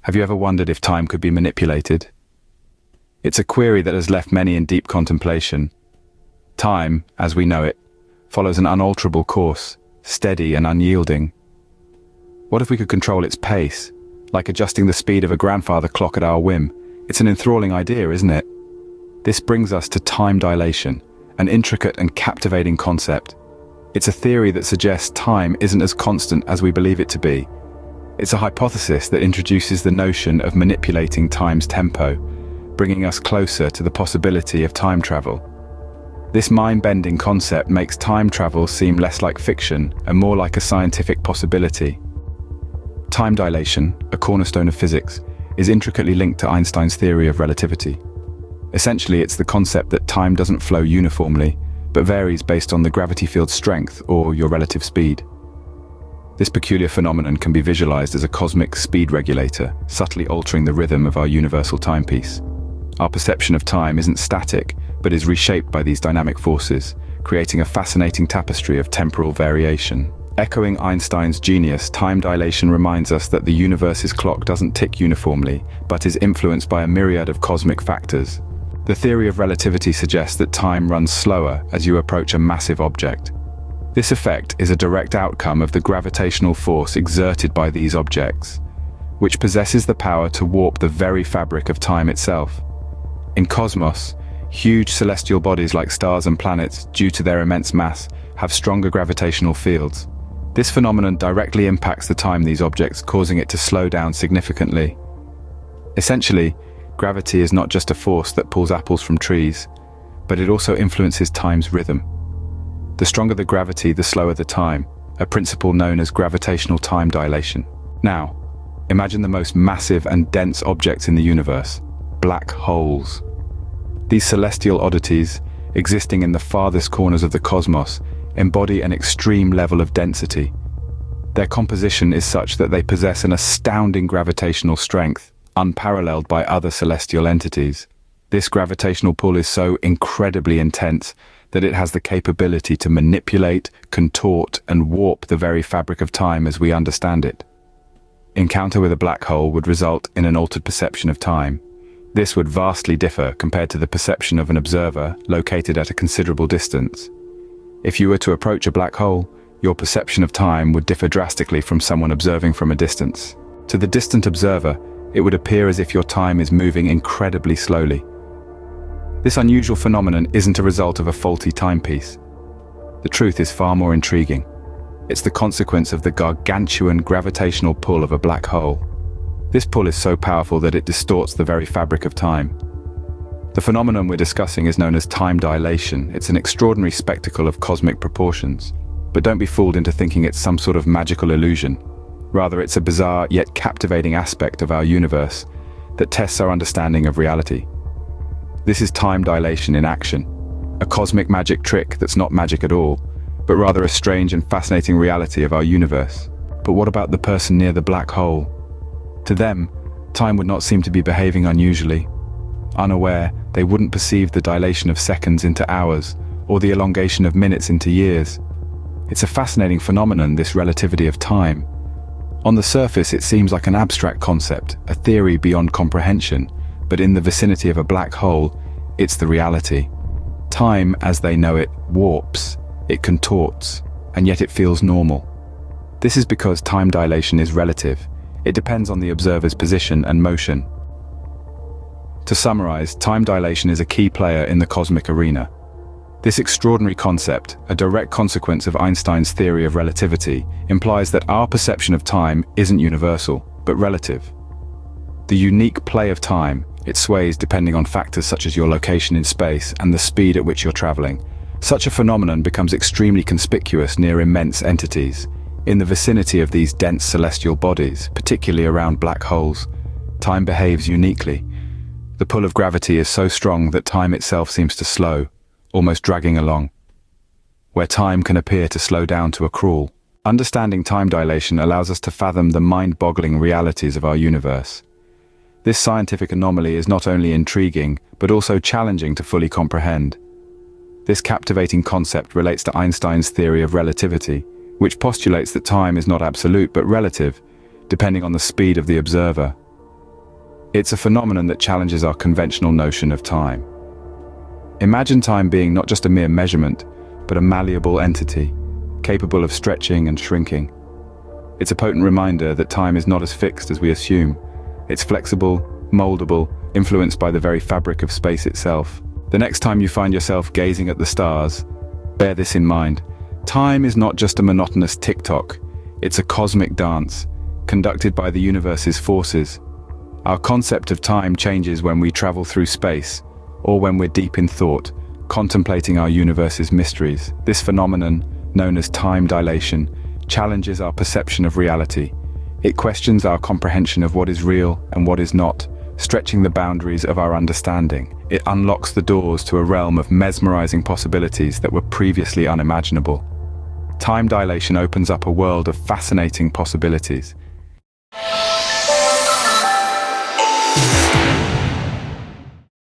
Have you ever wondered if time could be manipulated? It's a query that has left many in deep contemplation. Time, as we know it, follows an unalterable course, steady and unyielding. What if we could control its pace, like adjusting the speed of a grandfather clock at our whim? It's an enthralling idea, isn't it? This brings us to time dilation, an intricate and captivating concept. It's a theory that suggests time isn't as constant as we believe it to be. It's a hypothesis that introduces the notion of manipulating time's tempo, bringing us closer to the possibility of time travel. This mind-bending concept makes time travel seem less like fiction and more like a scientific possibility. Time dilation, a cornerstone of physics, is intricately linked to Einstein's theory of relativity. Essentially, it's the concept that time doesn't flow uniformly, but varies based on the gravity field's strength or your relative speed. This peculiar phenomenon can be visualized as a cosmic speed regulator, subtly altering the rhythm of our universal timepiece. Our perception of time isn't static, but is reshaped by these dynamic forces, creating a fascinating tapestry of temporal variation. Echoing Einstein's genius, time dilation reminds us that the universe's clock doesn't tick uniformly, but is influenced by a myriad of cosmic factors. The theory of relativity suggests that time runs slower as you approach a massive object. This effect is a direct outcome of the gravitational force exerted by these objects, which possesses the power to warp the very fabric of time itself. In cosmos, huge celestial bodies like stars and planets, due to their immense mass, have stronger gravitational fields. This phenomenon directly impacts the time these objects, causing it to slow down significantly. Essentially, gravity is not just a force that pulls apples from trees, but it also influences time's rhythm. The stronger the gravity, the slower the time, a principle known as gravitational time dilation. Now, imagine the most massive and dense objects in the universe, black holes. These celestial oddities, existing in the farthest corners of the cosmos, embody an extreme level of density. Their composition is such that they possess an astounding gravitational strength, unparalleled by other celestial entities. This gravitational pull is so incredibly intense that it has the capability to manipulate, contort, and warp the very fabric of time as we understand it. Encounter with a black hole would result in an altered perception of time. This would vastly differ compared to the perception of an observer located at a considerable distance. If you were to approach a black hole, your perception of time would differ drastically from someone observing from a distance. To the distant observer, it would appear as if your time is moving incredibly slowly. This unusual phenomenon isn't a result of a faulty timepiece. The truth is far more intriguing. It's the consequence of the gargantuan gravitational pull of a black hole. This pull is so powerful that it distorts the very fabric of time. The phenomenon we're discussing is known as time dilation. It's an extraordinary spectacle of cosmic proportions. But don't be fooled into thinking it's some sort of magical illusion. Rather, it's a bizarre yet captivating aspect of our universe that tests our understanding of reality. This is time dilation in action, a cosmic magic trick that's not magic at all, but rather a strange and fascinating reality of our universe. But what about the person near the black hole? To them, time would not seem to be behaving unusually. Unaware, they wouldn't perceive the dilation of seconds into hours, or the elongation of minutes into years. It's a fascinating phenomenon, this relativity of time. On the surface, it seems like an abstract concept, a theory beyond comprehension, but in the vicinity of a black hole, it's the reality. Time, as they know it, warps, it contorts, and yet it feels normal. This is because time dilation is relative. It depends on the observer's position and motion. To summarize, time dilation is a key player in the cosmic arena. This extraordinary concept, a direct consequence of Einstein's theory of relativity, implies that our perception of time isn't universal, but relative. The unique play of time, it sways depending on factors such as your location in space and the speed at which you're traveling. Such a phenomenon becomes extremely conspicuous near immense entities. In the vicinity of these dense celestial bodies, particularly around black holes, time behaves uniquely. The pull of gravity is so strong that time itself seems to slow, almost dragging along. Where time can appear to slow down to a crawl. Understanding time dilation allows us to fathom the mind-boggling realities of our universe. This scientific anomaly is not only intriguing, but also challenging to fully comprehend. This captivating concept relates to Einstein's theory of relativity, which postulates that time is not absolute but relative, depending on the speed of the observer. It's a phenomenon that challenges our conventional notion of time. Imagine time being not just a mere measurement, but a malleable entity, capable of stretching and shrinking. It's a potent reminder that time is not as fixed as we assume. It's flexible, moldable, influenced by the very fabric of space itself. The next time you find yourself gazing at the stars, bear this in mind. Time is not just a monotonous tick-tock. It's a cosmic dance, conducted by the universe's forces. Our concept of time changes when we travel through space, or when we're deep in thought, contemplating our universe's mysteries. This phenomenon, known as time dilation, challenges our perception of reality. It questions our comprehension of what is real and what is not, stretching the boundaries of our understanding. It unlocks the doors to a realm of mesmerizing possibilities that were previously unimaginable. Time dilation opens up a world of fascinating possibilities.